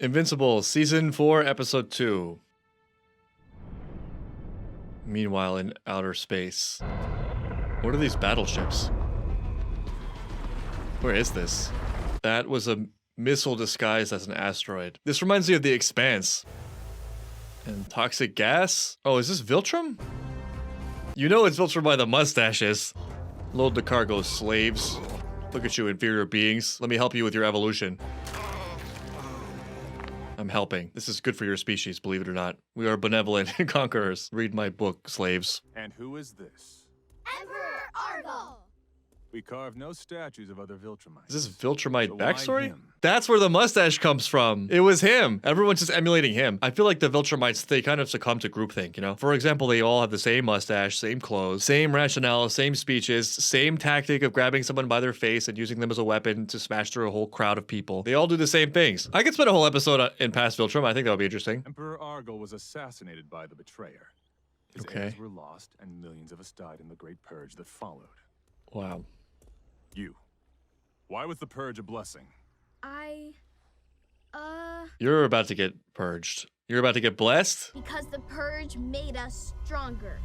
Invincible, Season 4, Episode 2. Meanwhile, in outer space. What are these battleships? Where is this? That was a missile disguised as an asteroid. This reminds me of The Expanse. And toxic gas? Oh, is this Viltrum? You know it's Viltrum by the mustaches. Load the cargo, slaves. Look at you, inferior beings. Let me help you with your evolution. I'm helping. This is good for your species, believe it or not. We are benevolent conquerors. Read my book, slaves. And who is this? Emperor Argol! We carve no statues of other Viltrumites. Is this Viltrumite So why backstory? him? That's where the mustache comes from. It was him. Everyone's just emulating him. I feel like the Viltrumites, they kind of succumb to groupthink, you know? For example, they all have the same mustache, same clothes, same rationale, same speeches, same tactic of grabbing someone by their face and using them as a weapon to smash through a whole crowd of people. They all do the same things. I could spend a whole episode in past Viltrum. I think that would be interesting. Emperor Argol was assassinated by the betrayer. His Okay. heirs were lost, and millions of us died in the Great Purge that followed. Wow. You. Why was the Purge a blessing? You're about to get purged. You're about to get blessed? Because the purge made us stronger.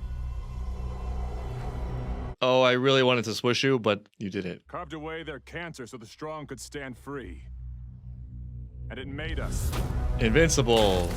Oh, I really wanted to swish you, but you did it. Carved away their cancer so the strong could stand free. And it made us. Invincible.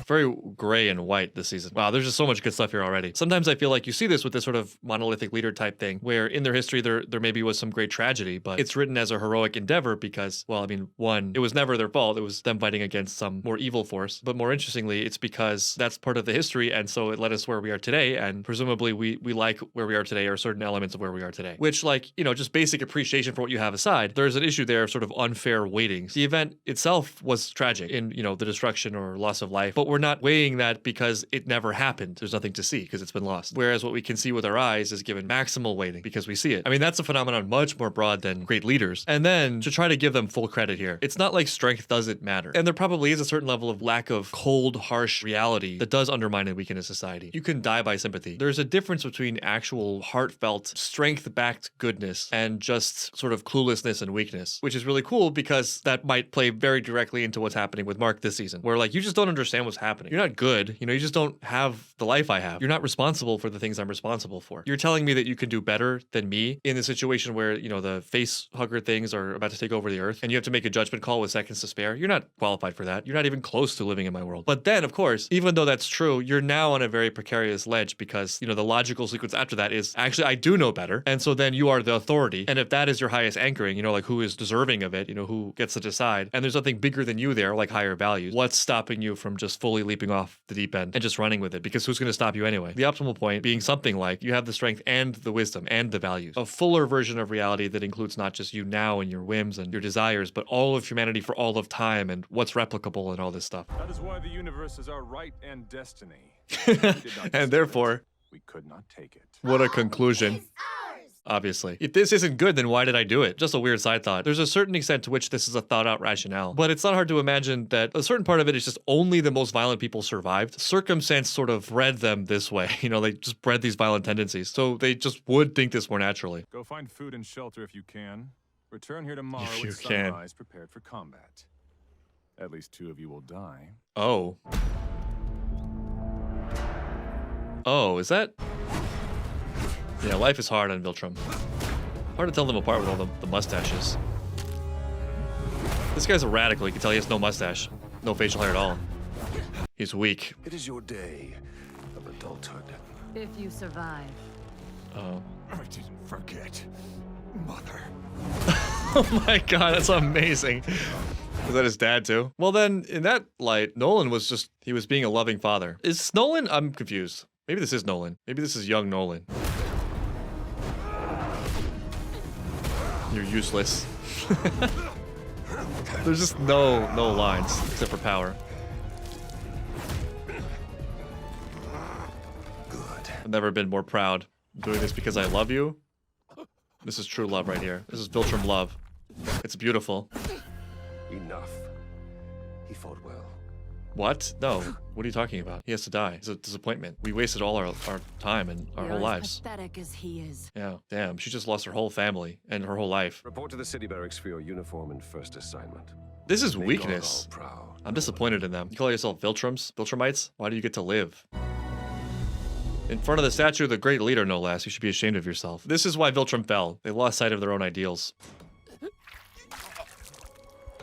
Very gray and white this season. Wow, there's just so much good stuff here already. Sometimes I feel like you see this with this sort of monolithic leader type thing, where in their history there maybe was some great tragedy, but it's written as a heroic endeavor because, well, I mean, one, it was never their fault. It was them fighting against some more evil force. But more interestingly, it's because that's part of the history, and so it led us where we are today, and presumably we like where we are today, or certain elements of where we are today. Which, like, you know, just basic appreciation for what you have aside, there's an issue there of sort of unfair weightings. The event itself was tragic in, you know, the destruction or loss of life, but we're not weighing that because it never happened. There's nothing to see because it's been lost. Whereas what we can see with our eyes is given maximal weighting because we see it. I mean, that's a phenomenon much more broad than great leaders. And then to try to give them full credit here, it's not like strength doesn't matter. And there probably is a certain level of lack of cold, harsh reality that does undermine and weaken a society. You can die by sympathy. There's a difference between actual heartfelt, strength-backed goodness and just sort of cluelessness and weakness, which is really cool because that might play very directly into what's happening with Mark this season, where like you just don't understand what's happening. You're not good, you know, you just don't have the life I have. You're not responsible for the things I'm responsible for. You're telling me that you can do better than me in the situation where, you know, the face hugger things are about to take over the earth and you have to make a judgment call with seconds to spare. You're not qualified for that. You're not even close to living in my world. But then, of course, even though that's true, you're now on a very precarious ledge because, you know, the logical sequence after that is actually I do know better. And so then you are the authority. And if that is your highest anchoring, you know, like who is deserving of it, you know, who gets to decide, and there's nothing bigger than you there, like higher values, what's stopping you from just fully leaping off the deep end and just running with it? Because who's going to stop you anyway? The optimal point being something like you have the strength and the wisdom and the values. A fuller version of reality that includes not just you now and your whims and your desires, but all of humanity for all of time and what's replicable and all this stuff. That is why the universe is our right and destiny. And therefore, we could not take it. what a conclusion. It's ours! Obviously. If this isn't good, then why did I do it? Just a weird side thought. There's a certain extent to which this is a thought-out rationale, but it's not hard to imagine that a certain part of it is just only the most violent people survived. Circumstance sort of bred them this way. You know, they just bred these violent tendencies, so they just would think this more naturally. Go find food and shelter if you can. Return here tomorrow If you with can. sunrise prepared for combat. At least 2 of you will die. Oh. Oh, is that? Yeah, life is hard on Viltrum. Hard to tell them apart with all the mustaches. This guy's a radical. You can tell he has no mustache. No facial hair at all. He's weak. It is your day of adulthood. If you survive. Oh. I didn't forget, Mother. Oh my god, that's amazing. Is that his dad too? Well then, in that light, Nolan was just, he was being a loving father. Is Nolan? I'm confused. Maybe this is Nolan. Maybe this is young Nolan. You're useless. There's just no lines except for power. Good. I've never been more proud. I'm doing this because I love you. This is true love right here. This is Viltrum love. It's beautiful. Enough. He fought well. What? No. What are you talking about? He has to die. It's a disappointment. We wasted all our time and our whole You're lives. as pathetic as he is. Yeah, damn. She just lost her whole family and her whole life. Report to the city barracks for your uniform and first assignment. This is Make weakness. Argyle proud. I'm disappointed in them. You call yourself Viltrumites? Why do you get to live? In front of the statue of the great leader, no less. You should be ashamed of yourself. This is why Viltrum fell. They lost sight of their own ideals.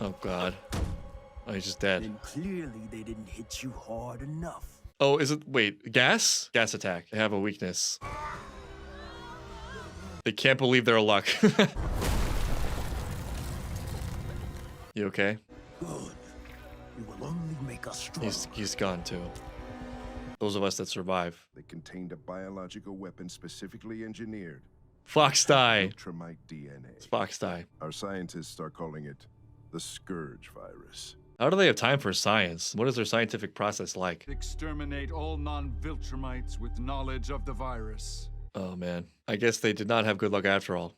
Oh, God. Oh, he's just dead. Then clearly they didn't hit you hard enough. Oh, is it... Wait, gas? Gas attack. They have a weakness. They can't believe their luck. You okay? Good. You will only make us stronger. He's gone, too. Those of us that survive. They contained a biological weapon specifically engineered. Fox die. Viltrumite DNA. It's Fox die. Our scientists are calling it the Scourge virus. How do they have time for science? What is their scientific process like? Exterminate all non-Viltrumites with knowledge of the virus. Oh, man. I guess they did not have good luck after all.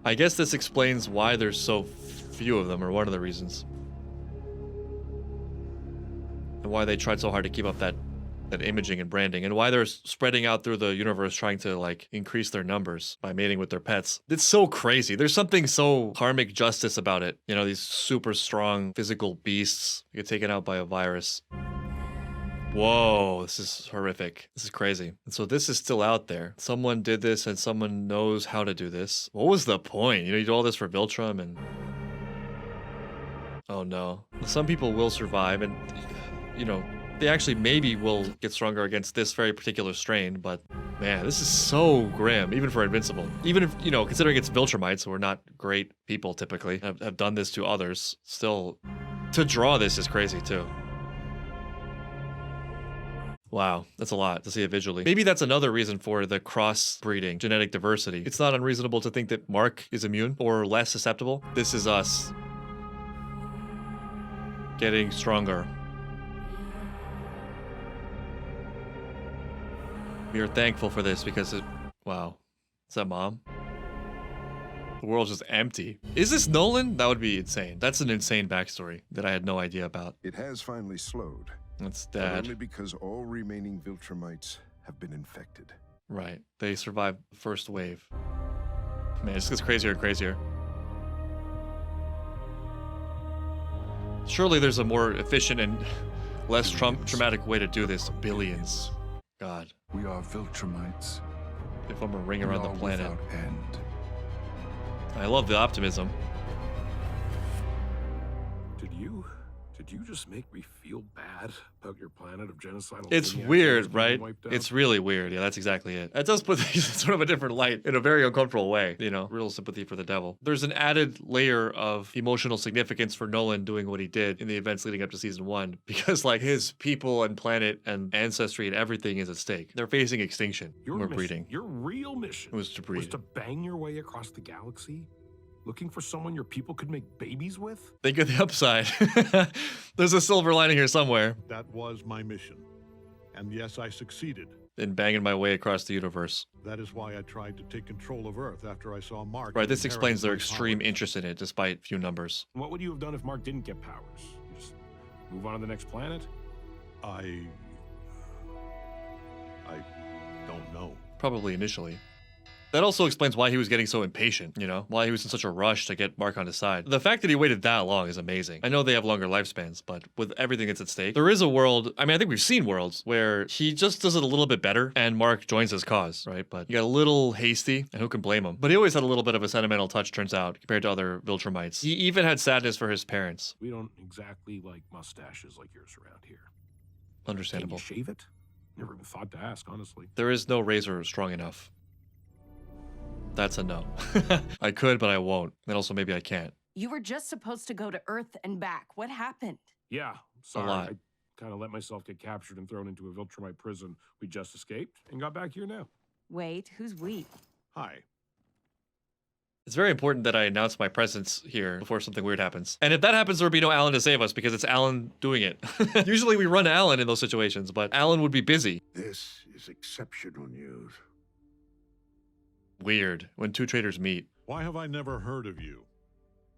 I guess this explains why there's so few of them, or one of the reasons. And why they tried so hard to keep up that imaging and branding, and why they're spreading out through the universe trying to, like, increase their numbers by mating with their pets. It's so crazy. There's something so karmic justice about it. You know, these super strong physical beasts get taken out by a virus. Whoa, this is horrific. This is crazy. And so this is still out there. Someone did this and someone knows how to do this. What was the point? You know, you do all this for Viltrum and... Oh no. Some people will survive and, you know, they actually maybe will get stronger against this very particular strain, but man, this is so grim, even for Invincible. Even if, you know, considering it's Viltrumites, who are not great people typically, have done this to others, still, to draw this is crazy too. Wow, that's a lot to see it visually. Maybe that's another reason for the cross-breeding, genetic diversity. It's not unreasonable to think that Mark is immune or less susceptible. This is us getting stronger. We are thankful for this because it... Wow. Is that Mom? The world's just empty. Is this Nolan? That would be insane. That's an insane backstory that I had no idea about. It has finally slowed. That's But Dad. only because all remaining Viltrumites have been infected. Right. They survived the first wave. Man, it just gets crazier and crazier. Surely there's a more efficient and less traumatic way to do this. Billions. God. We are Viltrumites. If I'm a ring around the We are planet. without end. I love the optimism. Did you just make me feel bad about your planet of genocidal? It's maniacs weird, being right? wiped out? It's really weird. Yeah, that's exactly it. It does put things in sort of a different light in a very uncomfortable way, you know, real sympathy for the devil. There's an added layer of emotional significance for Nolan doing what he did in the events leading up to season 1 because, like, his people and planet and ancestry and everything is at stake. They're facing extinction. Your We're mission, breeding. your real mission It was to breed. was to bang your way across the galaxy, looking for someone your people could make babies with? Think of the upside. There's a silver lining here somewhere. That was my mission. And yes, I succeeded. In banging my way across the universe. That is why I tried to take control of Earth after I saw Mark. Right, this explains their inherit my extreme powers. interest in it, despite few numbers. What would you have done if Mark didn't get powers? You just move on to the next planet? I don't know. Probably initially. That also explains why he was getting so impatient, you know? Why he was in such a rush to get Mark on his side. The fact that he waited that long is amazing. I know they have longer lifespans, but with everything that's at stake, there is a world, I mean, I think we've seen worlds where he just does it a little bit better and Mark joins his cause, right? But he got a little hasty, and who can blame him? But he always had a little bit of a sentimental touch, turns out, compared to other Viltrumites. He even had sadness for his parents. We don't exactly like mustaches like yours around here. Understandable. Can you shave it? Never even thought to ask, honestly. There is no razor strong enough. That's a no. I could, but I won't. And also maybe I can't. You were just supposed to go to Earth and back. What happened? Yeah, sorry. lot. I kind of let myself get captured and thrown into a Viltrumite prison. We just escaped and got back here now. Wait, who's we? Hi. It's very important that I announce my presence here before something weird happens. And if that happens, there would be no Alan to save us because it's Alan doing it. Usually we run Alan in those situations, but Alan would be busy. This is exceptional news. Weird. When two traitors meet. Why have I never heard of you?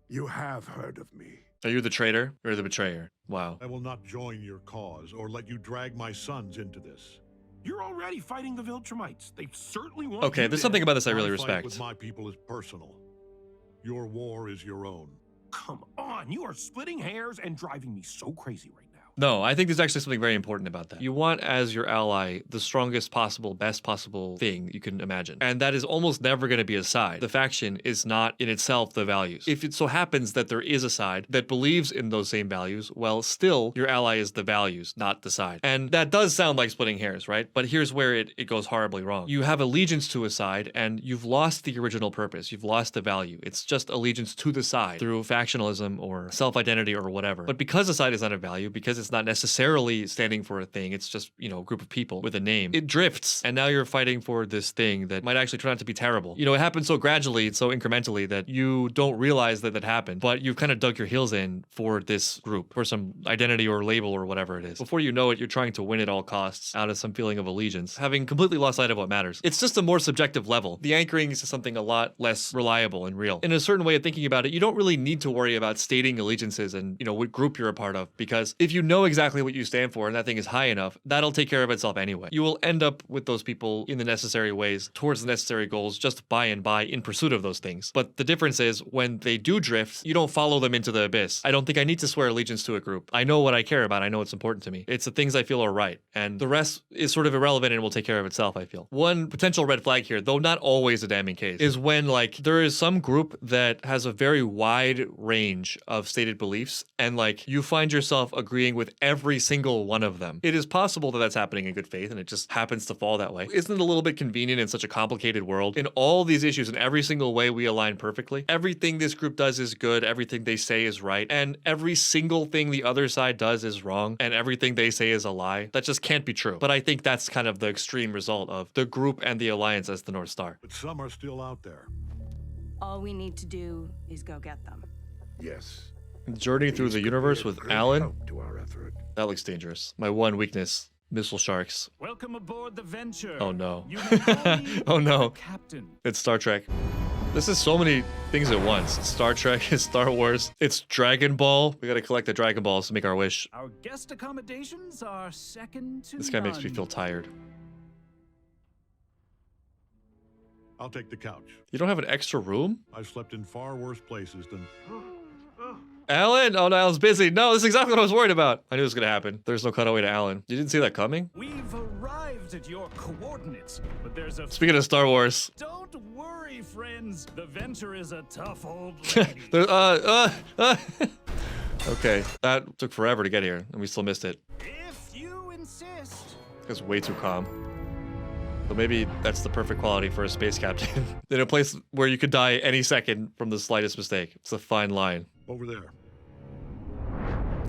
You have heard of me. Are you the traitor or the betrayer? Wow. I will not join your cause or let you drag my sons into this. You're already fighting the Viltrumites. They certainly want Okay, you there's dead. something about this I My really fight respect. with my people is personal. Your war is your own. Come on, you are splitting hairs and driving me so crazy right now. No, I think there's actually something very important about that. You want as your ally the strongest possible, best possible thing you can imagine. And that is almost never going to be a side. The faction is not in itself the values. If it so happens that there is a side that believes in those same values, well, still, your ally is the values, not the side. And that does sound like splitting hairs, right? But here's where it goes horribly wrong. You have allegiance to a side, and you've lost the original purpose. You've lost the value. It's just allegiance to the side through factionalism or self-identity or whatever. But because a side is not a value, because it's not necessarily standing for a thing, it's just, you know, a group of people with a name, it drifts, and now you're fighting for this thing that might actually turn out to be terrible. You know, it happens so gradually, so incrementally that you don't realize that that happened, but you've kind of dug your heels in for this group, for some identity or label or whatever it is. Before you know it, you're trying to win at all costs out of some feeling of allegiance, having completely lost sight of what matters. It's just a more subjective level. The anchoring is something a lot less reliable and real. In a certain way of thinking about it, you don't really need to worry about stating allegiances and, you know, what group you're a part of, because if you know exactly what you stand for and that thing is high enough, that'll take care of itself anyway. You will end up with those people in the necessary ways towards the necessary goals just by and by in pursuit of those things. But the difference is when they do drift, you don't follow them into the abyss. I don't think I need to swear allegiance to a group. I know what I care about. I know what's important to me. It's the things I feel are right. And the rest is sort of irrelevant and will take care of itself, I feel. One potential red flag here, though not always a damning case, is when like there is some group that has a very wide range of stated beliefs and like you find yourself agreeing with every single one of them. It is possible that that's happening in good faith and it just happens to fall that way. Isn't it a little bit convenient in such a complicated world? In all these issues, in every single way we align perfectly. Everything this group does is good, everything they say is right, and every single thing the other side does is wrong, and everything they say is a lie. That just can't be true. But I think that's kind of the extreme result of the group and the alliance as the North Star. But some are still out there. All we need to do is go get them. Yes. Journey through the universe with Great Allen? help to our effort. That looks dangerous. My one weakness, missile sharks. Welcome aboard the venture. Oh no. You may call me Oh no. the captain. It's Star Trek. This is so many things at once. It's Star Trek, it's Star Wars, it's Dragon Ball. We gotta collect the Dragon Balls to make our wish. Our guest accommodations are second to This guy makes me none. feel tired. I'll take the couch. You don't have an extra room? I've slept in far worse places than... Alan? Oh, no, Alan's busy. No, this is exactly what I was worried about. I knew it was gonna happen. There's no cutaway to Alan. You didn't see that coming? We've arrived at your coordinates, but there's a... Speaking of Star Wars. Don't worry, friends. The venture is a tough old lady. Okay, that took forever to get here, and we still missed it. If you insist. It was way too calm. So maybe that's the perfect quality for a space captain. In a place where you could die any second from the slightest mistake. It's a fine line. Over there.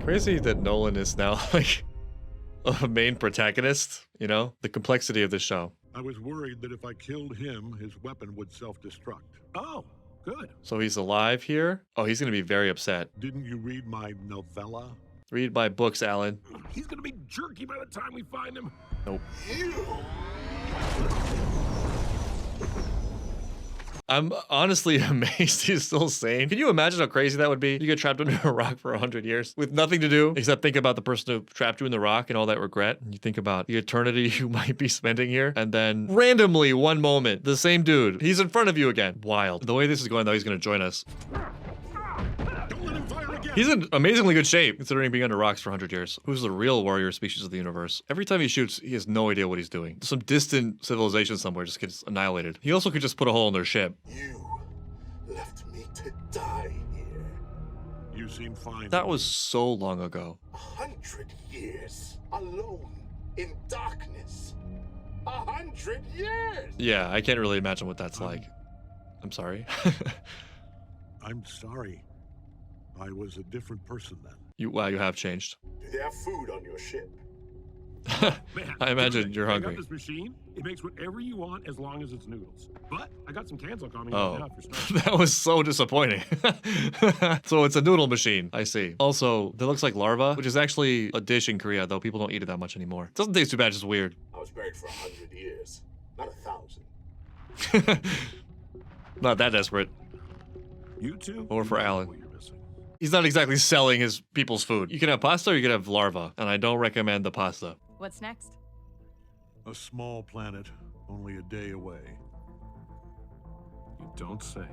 Crazy that Nolan is now like a main protagonist, you know? The complexity of this show. I was worried that if I killed him, his weapon would self-destruct. Oh, good. So he's alive here? Oh, he's gonna be very upset. Didn't you read my novella? Read my books, Alan. He's gonna be jerky by the time we find him. Nope. I'm honestly amazed he's still sane. Can you imagine how crazy that would be? You get trapped under a rock for 100 years with nothing to do except think about the person who trapped you in the rock and all that regret. And you think about the eternity you might be spending here. And then randomly, one moment, the same dude, he's in front of you again. Wild. The way this is going, though, he's going to join us. Don't let him fire again! He's in amazingly good shape, considering being under rocks for 100 years. Who's the real warrior species of the universe? Every time he shoots, he has no idea what he's doing. Some distant civilization somewhere just gets annihilated. He also could just put a hole in their ship. You left me to die here. You seem fine. That was so long ago. 100 years alone in darkness. 100 years. Yeah, I can't really imagine what that's like. I'm sorry. I'm sorry. I was a different person then. Wow, you have changed. Do they have food on your ship? Man, I imagine you're I hungry. got this machine. It makes whatever you want as long as it's noodles. But I got some cans on coming Oh, now for starting. that was so disappointing. So it's a noodle machine. I see. Also, that looks like larva, which is actually a dish in Korea, though people don't eat it that much anymore. It doesn't taste too bad, just weird. I was buried for 100 years, not 1,000. Not that desperate. You too? Or for You know Alan. what you're missing. He's not exactly selling his people's food. You can have pasta or you can have larva, and I don't recommend the pasta. What's next? A small planet, only a day away. You don't say.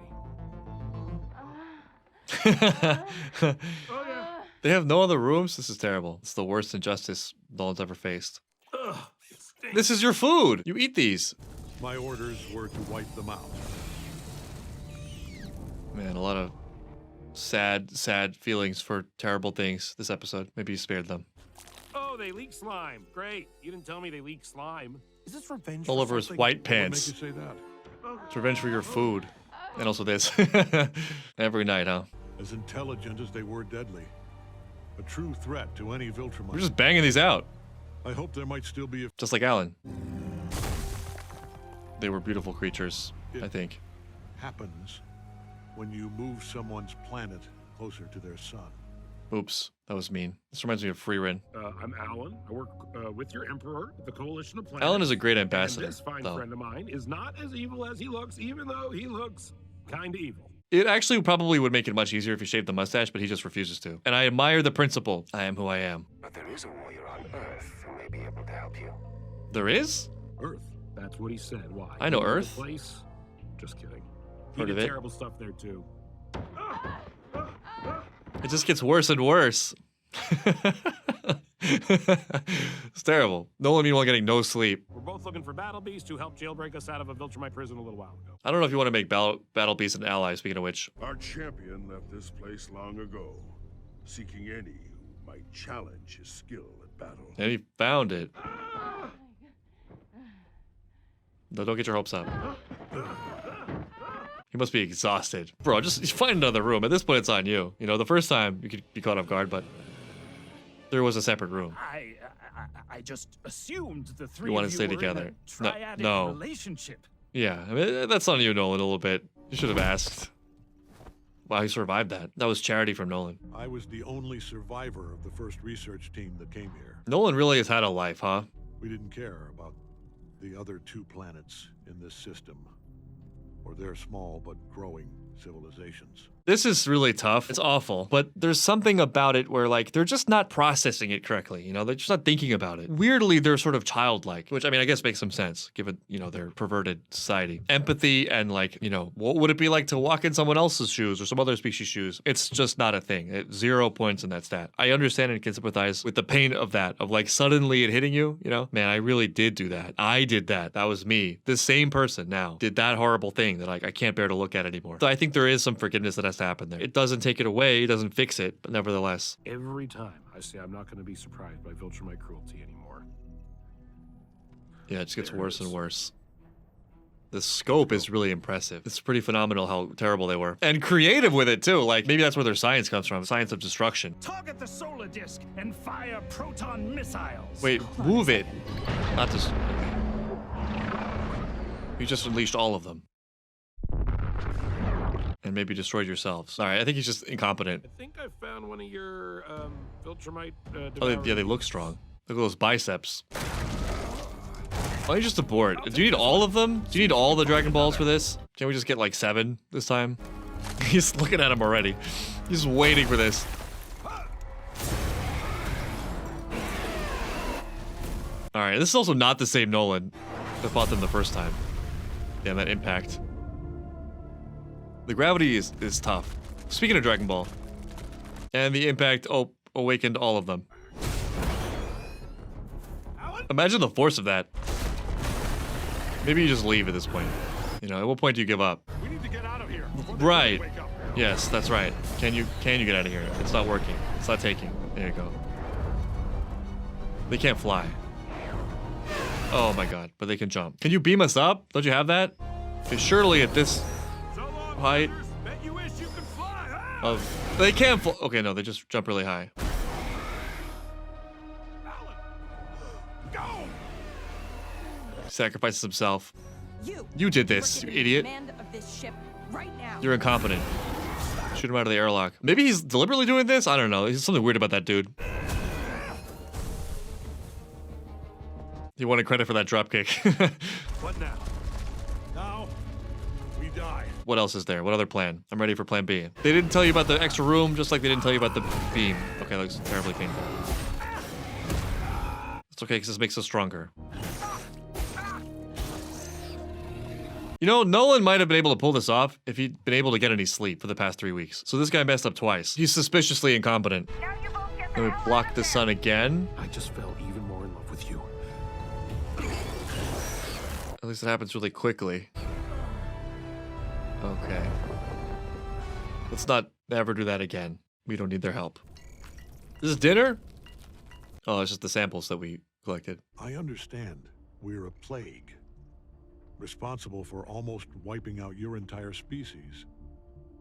They have no other rooms? This is terrible. It's the worst injustice Nolan's ever faced. This is your food. You eat these. My orders were to wipe them out. Man, a lot of sad feelings for terrible things this episode. Maybe you spared them. Oh, they leak slime. Great. You didn't tell me they leak slime. Is this revenge? All for over his something? white What would pants. make you say that? It's revenge for your food. And also this. Every night, huh? As intelligent as they were deadly. A true threat to any Viltrumite. We're just banging these out. I hope there might still be a... Just like Allen. They were beautiful creatures, I think. happens when you move someone's planet closer to their sun. Oops, that was mean. This reminds me of Freerin. I'm Allen. I work with your Emperor, the Coalition of Planets. Allen is a great ambassador, And this fine though. friend of mine is not as evil as he looks, even though he looks kind of evil. It actually probably would make it much easier if he shaved the mustache, but he just refuses to. And I admire the principle. I am who I am. But there is a warrior on Earth who may be able to help you. There is? Earth. That's what he said. Why? I know Evil Earth. Place? Just kidding. He Heard did of it. terrible stuff there too. It just gets worse and worse. It's terrible. Nolan, meanwhile, getting no sleep. We're both looking for Battle Beast who helped jailbreak us out of a Viltrumite prison a little while ago. I don't know if you want to make Battle Beast an ally, speaking of which. Our champion left this place long ago, seeking any who might challenge his skill at battle. And he found it. No, don't get your hopes up. He must be exhausted. Bro, just find another room. At this point, it's on you. You know, the first time you could be caught off guard, but there was a separate room. I just assumed the three You wanna of you stay were together. in a triadic No. relationship. Yeah, I mean, that's on you, Nolan, a little bit. You should have asked. Wow, he survived that. That was charity from Nolan. I was the only survivor of the first research team that came here. Nolan really has had a life, huh? We didn't care about the other 2 planets in this system, or their small but growing civilizations. This is really tough. It's awful. But there's something about it where, like, they're just not processing it correctly. You know, they're just not thinking about it. Weirdly, they're sort of childlike, which, I mean, I guess makes some sense, given, you know, their perverted society. Empathy and, like, you know, what would it be like to walk in someone else's shoes or some other species' shoes? It's just not a thing. 0 points in that stat. I understand and can sympathize with the pain of that, of, like, suddenly it hitting you, you know? Man, I really did do that. I did that. That was me. This same person now did that horrible thing that, like, I can't bear to look at anymore. So I think there is some forgiveness that has to happen there. It doesn't take it away, it doesn't fix it, but nevertheless. Every time I say I'm not going to be surprised by Viltrumite cruelty anymore. Yeah, it just gets There it worse and is. worse. The scope is really impressive. It's pretty phenomenal how terrible they were. And creative with it, too. Like, maybe that's where their science comes from. Science of destruction. Target the solar disk and fire proton missiles. Wait, move it. Not just... Okay. You just unleashed all of them. And maybe destroyed yourselves. All right, I think he's just incompetent. I think I found one of your Viltrumite. Oh, yeah, they look strong. Look at those biceps. Why don't you just abort? Do you need all of them? Do you need all the Dragon Balls for this? Can't we just get like 7 this time? He's looking at him already. He's waiting for this. All right, this is also not the same Nolan that fought them the first time. Damn, that impact. The gravity is tough. Speaking of Dragon Ball. And the impact awakened all of them. Imagine the force of that. Maybe you just leave at this point. You know, at what point do you give up? We need to get out of here. before they Right. wake up. Yes, that's right. Can you get out of here? It's not working. It's not taking. There you go. They can't fly. Oh my god, but they can jump. Can you beam us up? Don't you have that? Because surely at this So long, height brothers. Bet you wish you could fly. Ah! of... They can't fly. Okay, no, they just jump really high. Allen, go! Sacrifices himself. You did this, you idiot. Command of this ship right now. You're incompetent. Shoot him out of the airlock. Maybe he's deliberately doing this? I don't know. There's something weird about that dude. He wanted credit for that dropkick. What now? Now, we die. What else is there? What other plan? I'm ready for plan B. They didn't tell you about the extra room, just like they didn't tell you about the beam. Okay, that looks terribly painful. It's okay, because this makes us stronger. You know, Nolan might have been able to pull this off if he'd been able to get any sleep for the past 3 weeks. So this guy messed up twice. He's suspiciously incompetent. Let me block the sun again. I just fell even more in love with you. At least it happens really quickly. Okay. Let's not ever do that again. We don't need their help. This is dinner? Oh, it's just the samples that we collected. I understand we're a plague, responsible for almost wiping out your entire species.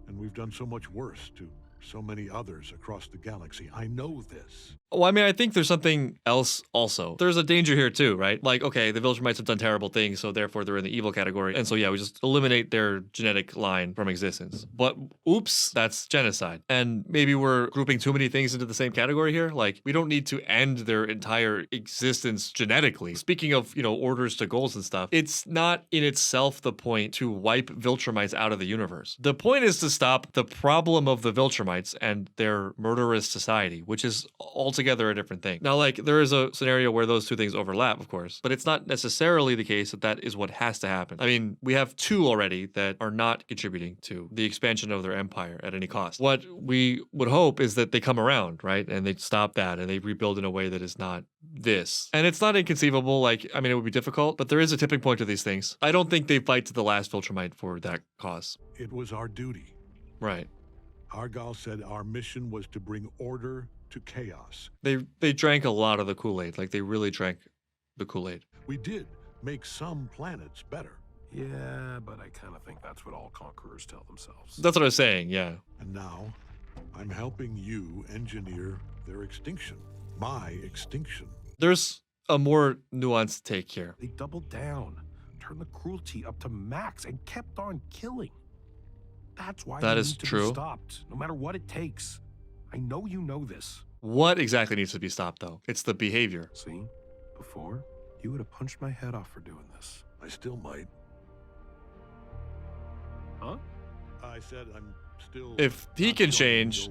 And we've done so much worse to so many others across the galaxy. I know this. Well, I mean, I think there's something else also. There's a danger here too, right? Like, okay, the Viltrumites have done terrible things, so therefore they're in the evil category. And so, yeah, we just eliminate their genetic line from existence. But oops, that's genocide. And maybe we're grouping too many things into the same category here. Like, we don't need to end their entire existence genetically. Speaking of, orders to goals and stuff, it's not in itself the point to wipe Viltrumites out of the universe. The point is to stop the problem of the Viltrumites and their murderous society, which is altogether a different thing. Now, like, there is a scenario where those two things overlap, of course, but it's not necessarily the case that that is what has to happen. I mean, we have two already that are not contributing to the expansion of their empire at any cost. What we would hope is that they come around, right? And they stop that and they rebuild in a way that is not this. And it's not inconceivable. Like, I mean, it would be difficult, but there is a tipping point to these things. I don't think they fight to the last Viltrumite for that cause. It was our duty. Right. Argal said our mission was to bring order to chaos. They drank a lot of the Kool-Aid. Like, they really drank the Kool-Aid. We did make some planets better. Yeah, but I kind of think that's what all conquerors tell themselves. That's what I was saying, yeah. And now, I'm helping you engineer their extinction. My extinction. There's a more nuanced take here. They doubled down, turned the cruelty up to max, and kept on killing. That's why that they is need to true. Be stopped, no matter what it takes. I know you know this. What exactly needs to be stopped, though? It's the behavior. See, before, you would have punched my head off for doing this. I still might. Huh? I said I'm still... If he can change,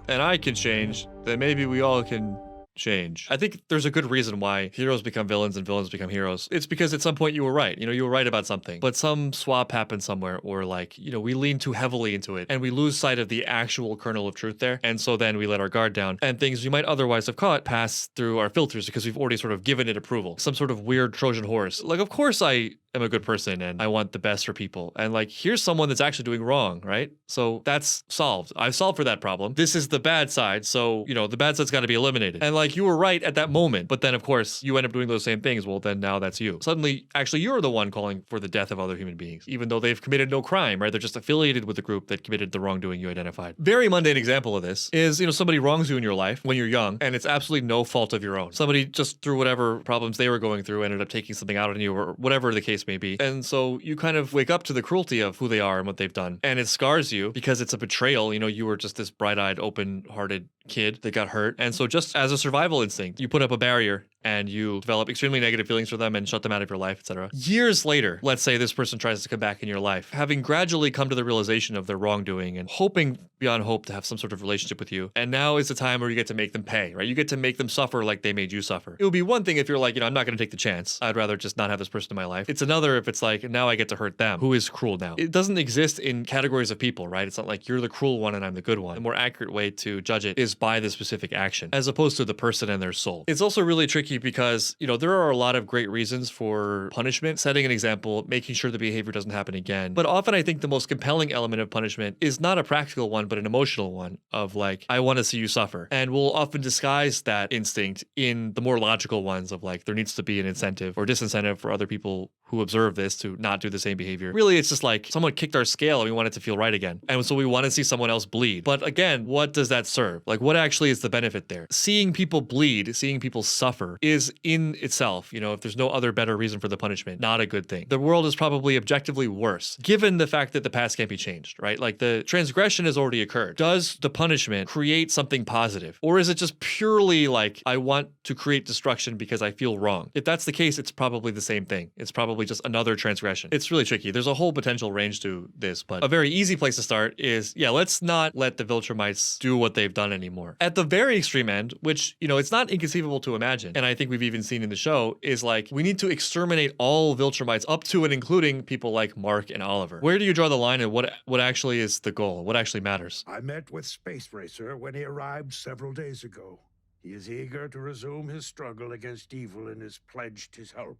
and I can change, then maybe we all can change. I think there's a good reason why heroes become villains and villains become heroes. It's because at some point you were right. You were right about something, but some swap happened somewhere, or like, we lean too heavily into it and we lose sight of the actual kernel of truth there. And so then we let our guard down and things we might otherwise have caught pass through our filters because we've already sort of given it approval. Some sort of weird Trojan horse. Like, of course I am a good person and I want the best for people. And like, here's someone that's actually doing wrong, right? So that's solved. I've solved for that problem. This is the bad side. So, the bad side's got to be eliminated. And like, you were right at that moment, but then of course you end up doing those same things. Well, then now that's you. Suddenly, actually, you're the one calling for the death of other human beings, even though they've committed no crime, right? They're just affiliated with the group that committed the wrongdoing you identified. Very mundane example of this is, somebody wrongs you in your life when you're young, and it's absolutely no fault of your own. Somebody just through whatever problems they were going through ended up taking something out on you, or whatever the case may be. And so you kind of wake up to the cruelty of who they are and what they've done. And it scars you because it's a betrayal. You were just this bright-eyed, open-hearted kid that got hurt. And so just as a survival instinct, you put up a barrier and you develop extremely negative feelings for them and shut them out of your life, etc. Years later, let's say this person tries to come back in your life, having gradually come to the realization of their wrongdoing and hoping beyond hope to have some sort of relationship with you. And now is the time where you get to make them pay, right? You get to make them suffer like they made you suffer. It would be one thing if you're like, I'm not going to take the chance. I'd rather just not have this person in my life. It's another if it's like, now I get to hurt them. Who is cruel now? It doesn't exist in categories of people, right? It's not like you're the cruel one and I'm the good one. The more accurate way to judge it is by the specific action, as opposed to the person and their soul. It's also really tricky because, there are a lot of great reasons for punishment, setting an example, making sure the behavior doesn't happen again. But often I think the most compelling element of punishment is not a practical one, but an emotional one of like, I want to see you suffer. And we'll often disguise that instinct in the more logical ones of like, there needs to be an incentive or disincentive for other people who observe this to not do the same behavior. Really, it's just like someone kicked our scale and we want it to feel right again. And so we want to see someone else bleed. But again, what does that serve? Like, what actually is the benefit there? Seeing people bleed, seeing people suffer is in itself, if there's no other better reason for the punishment, not a good thing. The world is probably objectively worse, given the fact that the past can't be changed, right? Like, the transgression has already occurred. Does the punishment create something positive? Or is it just purely like, I want to create destruction because I feel wrong? If that's the case, it's probably the same thing. It's probably just another transgression. It's really tricky. There's a whole potential range to this, but a very easy place to start is, let's not let the Viltrumites do what they've done anymore. At the very extreme end, which, it's not inconceivable to imagine, and I I think we've even seen in the show, is like, we need to exterminate all Viltrumites up to and including people like Mark and Oliver. Where do you draw the line, and what actually is the goal? What actually matters? I met with Space Racer when he arrived several days ago. He is eager to resume his struggle against evil and has pledged his help.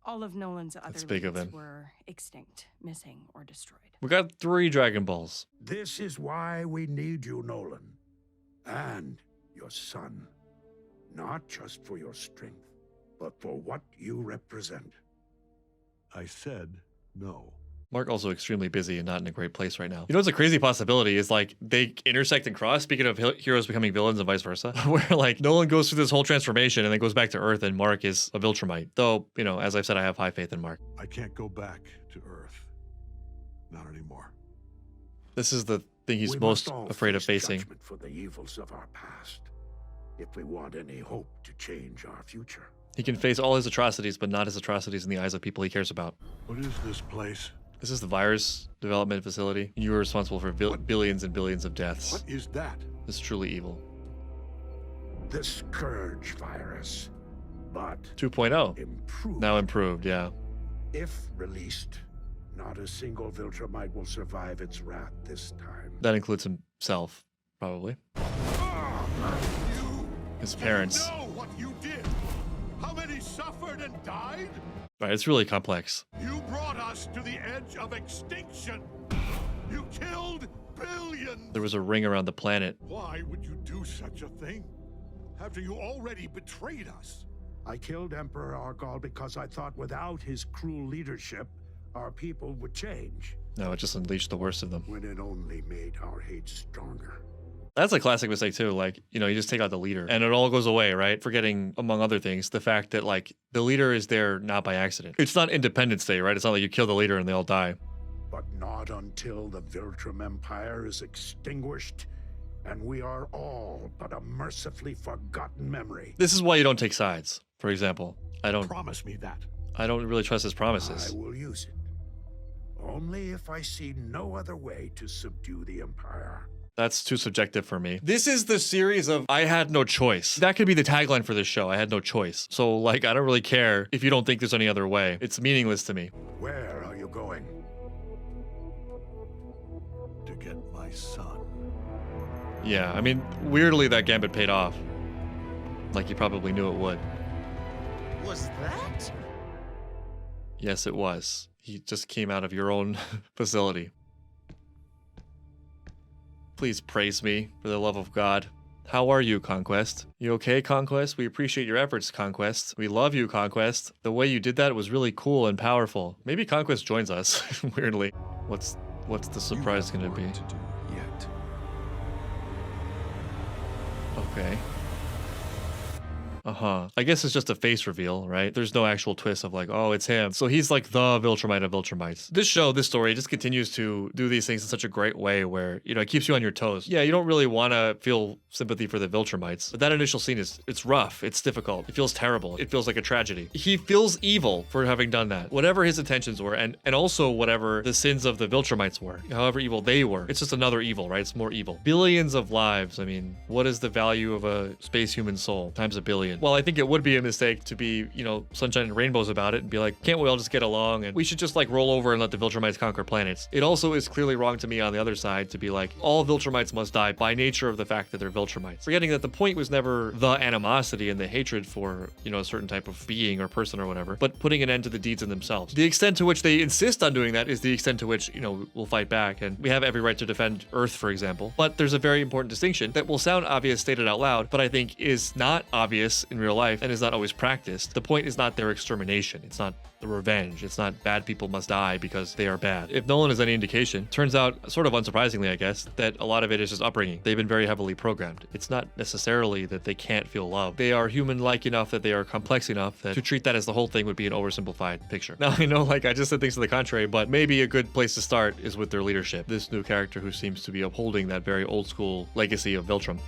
All of Nolan's other big of leads him. were extinct, missing, or destroyed. We got 3 Dragon Balls. This is why we need you, Nolan. And your son. Not just for your strength, but for what you represent. I said no. Mark also extremely busy and not in a great place right now. You know what's a crazy possibility is like they intersect and cross, speaking of heroes becoming villains and vice versa, where like Nolan goes through this whole transformation and then goes back to Earth and Mark is a Viltrumite. Though, you know, as I've said, I have high faith in Mark. I can't go back to Earth. Not anymore. This is the thing he's We most must all afraid of face facing. judgment for the evils of our past, if we want any hope to change our future. He can face all his atrocities, but not his atrocities in the eyes of people he cares about. What is this place? This is the virus development facility. You are responsible for billions and billions of deaths. What is that? It's truly evil. The Scourge virus, but 2.0. improved. Now improved, yeah. If released, not a single Viltrumite will survive its wrath this time. That includes himself, probably. His parents. You know what you did? How many suffered and died? Right, it's really complex. You brought us to the edge of extinction. You killed billions. There was a ring around the planet. Why would you do such a thing after you already betrayed us? I killed Emperor Argol because I thought without his cruel leadership, our people would change. No, it just unleashed the worst of them. When it only made our hate stronger. That's a classic mistake too. Like, you know, you just take out the leader and it all goes away, right? Forgetting, among other things, the fact that like the leader is there not by accident. It's not Independence Day, right? It's not like you kill the leader and they all die. But not until the Viltrum Empire is extinguished, and we are all but a mercifully forgotten memory. This is why you don't take sides. For example, I don't Promise me that. really trust his promises. I will use it. Only if I see no other way to subdue the Empire. That's too subjective for me. This is the series of I had no choice. That could be the tagline for this show. I had no choice. So like, I don't really care if you don't think there's any other way. It's meaningless to me. Where are you going? To get my son. Yeah, I mean, weirdly that gambit paid off. Like you probably knew it would. Was that? Yes, it was. He just came out of your own facility. Please praise me, for the love of God. How are you, Conquest? You okay, Conquest? We appreciate your efforts, Conquest. We love you, Conquest. The way you did that was really cool and powerful. Maybe Conquest joins us, weirdly. What's the surprise gonna be? To do yet. Okay. I guess it's just a face reveal, right? There's no actual twist of like, oh, it's him. So he's like the Viltrumite of Viltrumites. This show, this story just continues to do these things in such a great way where, you know, it keeps you on your toes. Yeah, you don't really want to feel sympathy for the Viltrumites, but that initial scene it's rough. It's difficult. It feels terrible. It feels like a tragedy. He feels evil for having done that. Whatever his intentions were, and also whatever the sins of the Viltrumites were, however evil they were. It's just another evil, right? It's more evil. Billions of lives. I mean, what is the value of a space human soul times a billion? Well, I think it would be a mistake to be, you know, sunshine and rainbows about it and be like, can't we all just get along and we should just like roll over and let the Viltrumites conquer planets. It also is clearly wrong to me on the other side to be like, all Viltrumites must die by nature of the fact that they're Viltrumites. Forgetting that the point was never the animosity and the hatred for, you know, a certain type of being or person or whatever, but putting an end to the deeds in themselves. The extent to which they insist on doing that is the extent to which, you know, we'll fight back, and we have every right to defend Earth, for example. But there's a very important distinction that will sound obvious stated out loud, but I think is not obvious in real life and is not always practiced. The point is not their extermination. It's not the revenge. It's not bad people must die because they are bad. If Nolan is any indication, turns out, sort of unsurprisingly, I guess, that a lot of it is just upbringing. They've been very heavily programmed. It's not necessarily that they can't feel love. They are human-like enough that they are complex enough that to treat that as the whole thing would be an oversimplified picture. Now, I know, like, I just said things to the contrary, but maybe a good place to start is with their leadership. This new character who seems to be upholding that very old-school legacy of Viltrum.